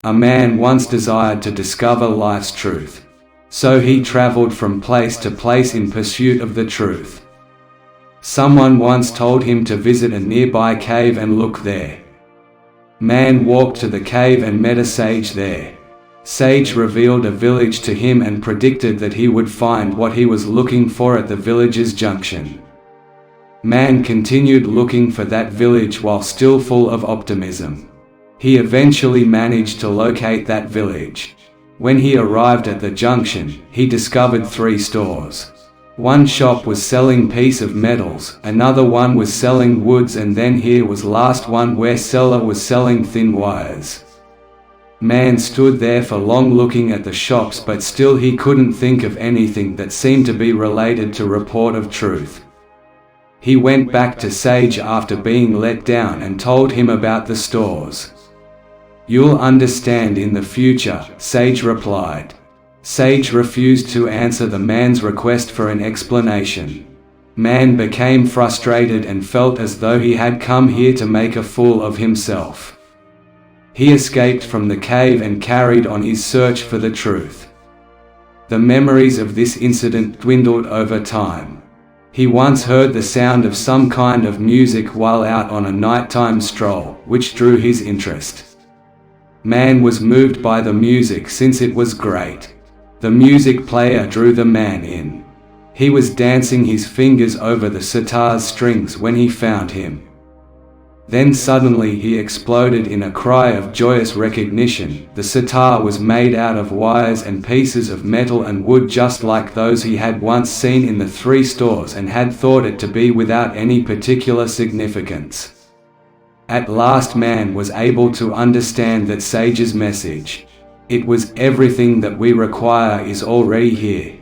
A man once desired to discover life's truth. So he traveled from place to place in pursuit of the truth. Someone once told him to visit a nearby cave and look there. Man walked to the cave and met a sage there. Sage revealed a village to him and predicted that he would find what he was looking for at the village's junction. Man continued looking for that village while still full of optimism. He eventually managed to locate that village. When he arrived at the junction, he discovered 3 stores. One shop was selling piece of metals, another one was selling woods, and then here was last one where seller was selling thin wires. Man stood there for long looking at the shops, but still he couldn't think of anything that seemed to be related to report of truth. He went back to Sage after being let down and told him about the stores. "You'll understand in the future," Sage replied. Sage refused to answer the man's request for an explanation. Man became frustrated and felt as though he had come here to make a fool of himself. He escaped from the cave and carried on his search for the truth. The memories of this incident dwindled over time. He once heard the sound of some kind of music while out on a nighttime stroll, which drew his interest. Man was moved by the music since it was great. The music player drew the man in. He was dancing his fingers over the sitar's strings when he found him. Then suddenly he exploded in a cry of joyous recognition. The sitar was made out of wires and pieces of metal and wood, just like those he had once seen in the 3 stores and had thought it to be without any particular significance. At last man was able to understand that Sage's message. It was everything that we require is already here.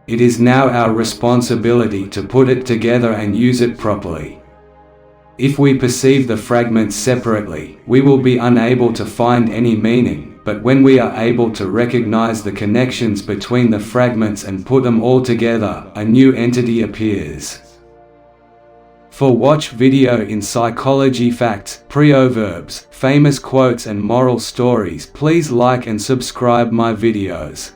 It is now our responsibility to put it together and use it properly. If we perceive the fragments separately, we will be unable to find any meaning, but when we are able to recognize the connections between the fragments and put them all together, a new entity appears. For watch video in psychology facts, proverbs, famous quotes and moral stories, please like and subscribe my videos.